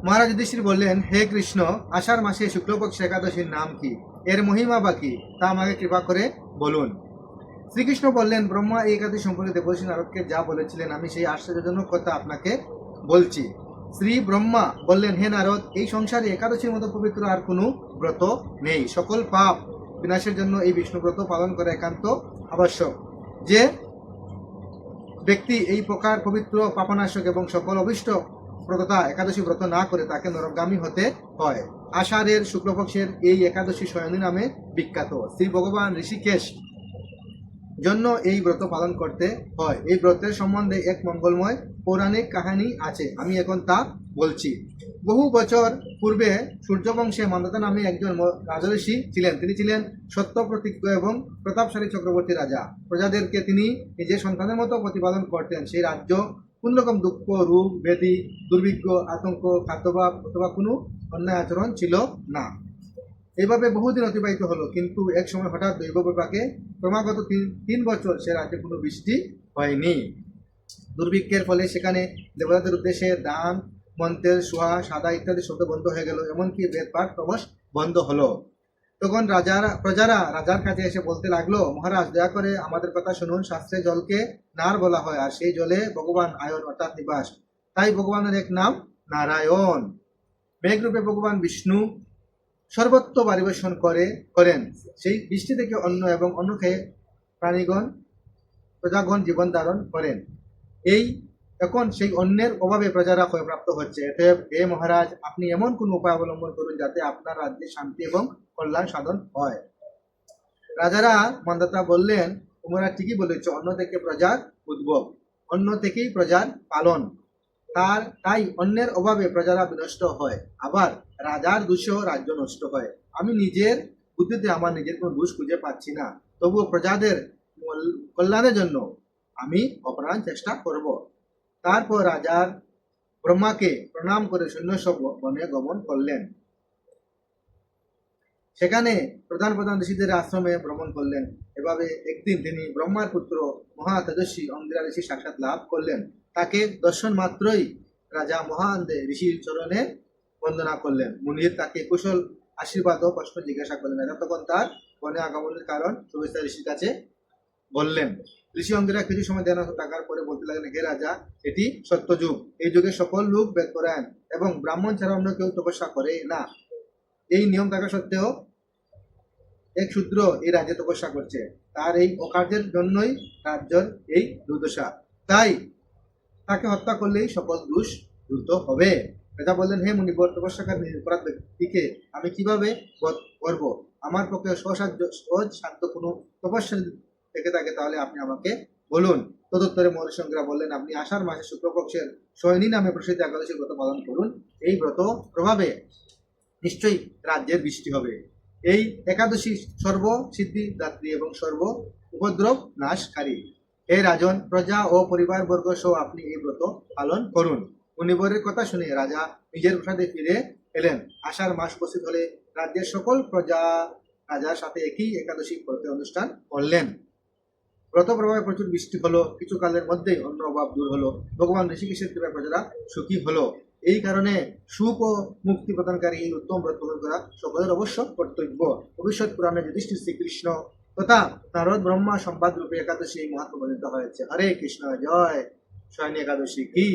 মহারাজ যুধিষ্ঠির বললেন, হে কৃষ্ণ, আষাঢ় মাসে শুক্লপক্ষ একাদশীর নাম কি, এর মহিমা বা কি, তা আমাকে কৃপা করে বলুন। শ্রীকৃষ্ণ বললেন, ব্রহ্মা এই একাদশী সম্পর্কে দেবর্ষি নারদকে যা বলেছিলেন আমি সেই আশ্চর্যজনক কথা আপনাকে বলছি। শ্রী ব্রহ্মা বললেন, হে নারদ, এই সংসারে একাদশীর মতো পবিত্র আর কোনো ব্রত নেই। সকল পাপ বিনাশের জন্য এই বিষ্ণু ব্রত পালন করা একান্ত আবশ্যক। যে ব্যক্তি এই প্রকার পবিত্র পাপনাশক এবং সকল অভিষ্ট ব্রততা একাদশী ব্রত না করে তাকে নরকগামী হতে হয়। আষাঢ়ের শুক্লপক্ষের এই একাদশী শয়নী নামে বিখ্যাত। শ্রী ভগবান ঋষিকেশ জন্য এই ব্রত পালন করতে হয়। এই ব্রতের সম্বন্ধে এক মঙ্গলময় পৌরাণিক কাহিনী আছে, আমি এখন তা বলছি। বহু বছর পূর্বে সূর্যবংশে মান্ধাতা নামে একজন রাজঋষি ছিলেন। তিনি ছিলেন সত্য প্রতিজ্ঞ এবং প্রতাপশালী চক্রবর্তী রাজা। প্রজাদেরকে তিনি নিজের সন্তানের মতো প্রতিপালন করতেন। সেই রাজ্য কোন রকম দুঃখ, রোগ, ব্যাধি, দুর্ভিক্ষ, আতঙ্ক, খাদ্যাভাব অথবা কোনো অন্যায় আচরণ ছিল না। এইভাবে বহুদিন অতিবাহিত হলো, কিন্তু এক সময় হঠাৎ দৈব বিপাকে ক্রমাগত তিন বছর সে রাজ্যে কোনো বৃষ্টি হয়নি। দুর্ভিক্ষের ফলে সেখানে দেবতাদের উদ্দেশ্যে দান, মন্ত্রের সোহা, সাদা ইত্যাদি শব্দ বন্ধ হয়ে গেল, এমনকি বেদ পাঠ ক্রমশ বন্ধ হলো। তখন প্রজারা রাজার কাছে এসে বলতে লাগলো, মহারাজ, দয়া করে আমাদের কথা শুনুন। শাস্ত্রে জলকে নার বলা হয়, আর সেই জলে ভগবান আয়ন অর্থাৎ নিবাস। তাই ভগবানের এক নাম নারায়ণ। মেঘরূপে ভগবান বিষ্ণু সর্বত্র পরিবেশন করেন। সেই বৃষ্টি থেকে অন্ন এবং অন্ন খেয়ে প্রজাগণ জীবন ধারণ করেন। এখন সেই অন্যের অভাবে প্রজারা ক্ষয়প্রাপ্ত হচ্ছে। অতএব হে মহারাজ, আপনি এমন কোন উপায় অবলম্বন করুন যাতে আপনার রাজ্যে শান্তি এবং কল্যাণ সাধন হয়। রাজারা মান্ধাতা বললেন, তোমরা ঠিকই বলেছ, অন্ন থেকে প্রজার উদ্ভব, অন্ন থেকেই প্রজার পালন। তাই অন্যের অভাবে প্রজারা বিনষ্ট হয়, আবার রাজার দোষেও রাজ্য নষ্ট হয়। আমি নিজের বুদ্ধিতে আমার নিজের কোনো দোষ খুঁজে পাচ্ছি না, তবুও প্রজাদের কল্যাণের জন্য আমি অপ্রাণ চেষ্টা করব। তারপর রাজার ব্রহ্মাকে প্রণাম করে সৈন্যসহ বনে গমন করলেন। সেখানে প্রধান প্রধান ঋষিদের আশ্রমে ভ্রমণ করলেন। এভাবে একদিন তিনি ব্রহ্মার পুত্র মহা তেজস্বী অঙ্গিরা ঋষি সাক্ষাৎ লাভ করলেন। তাকে দর্শন মাত্রই রাজা মহানন্দে ঋষির চরণে বন্দনা করলেন। মুনির তাকে কুশল আশীর্বাদ ও প্রশ্ন জিজ্ঞাসা করলেন। রাজা তখন তার বনে আগমনের কারণ সুবিস্তার ঋষির কাছে বললেন। ঋষি অঙ্গিরা কিছু সময় ধ্যান থাকার পরে বলতে লাগলেন, হে রাজা, এটি সত্যযুগ। এই যুগে সকল লোক বেদ করেন এবং ব্রাহ্মণ ছাড়া অন্য কেউ তপস্যা করে না। এই নিয়ম থাকা সত্ত্বেও এক শূদ্র এই রাজ্যে তপস্যা করছে। তার এই অকার্যের জন্যই রাজ্যের এই দুর্দশা। তাই তাকে হত্যা করলেই সকল দোষ দ্রুত হবে। রাজা বললেন, হে মুনিবর, তপস্যাকার নিরপরাধ ব্যক্তিকে আমি কিভাবে বধ করব? আমার পক্ষে সহজ শান্ত কোনো তপস্যা থেকে থাকে তাহলে আপনি আমাকে বলুন। তদুত্তরে মহর্ষি অঙ্গিরা বললেন, আপনি আষাঢ় মাসে শুক্লপক্ষের শয়নী নামে প্রসিদ্ধ একাদশী ব্রত পালন করুন। এই ব্রত প্রভাবে নিশ্চয়ই রাজ্যের বৃষ্টি হবে। এই একাদশী সর্ব সিদ্ধি দাত্রী এবং সর্ব উপদ্রব নাশকারী। হে রাজন, প্রজা ও পরিবারবর্গ সহ আপনি এই ব্রত পালন করুন। মুনিবরের কথা শুনে রাজা নিজের প্রাসাদে ফিরে এলেন। আষাঢ় মাস উপস্থিত হলে রাজ্যের সকল প্রজা রাজার সাথে একই একাদশী ব্রতের অনুষ্ঠান করলেন। ব্রত প্রভাবে প্রচুর বৃষ্টি হলো। কিছু কালের মধ্যেই অন্য অভাব দূর হলো। ভগবান ঋষিকেশের কৃপায় প্রজারা সুখী হলো। এই কারণে সুখ ও মুক্তি প্রদানকারী এই উত্তম ব্রত পালন করা সকলের অবশ্য কর্তব্য। ভবিষ্যৎ পুরাণে যুধিষ্ঠির শ্রীকৃষ্ণ তথা নারদ ব্রহ্মা সংবাদ রূপে একাদশী এই মহাত্ম বর্ণিত হয়েছে। হরে কৃষ্ণ, জয়। শয়নী একাদশী কি।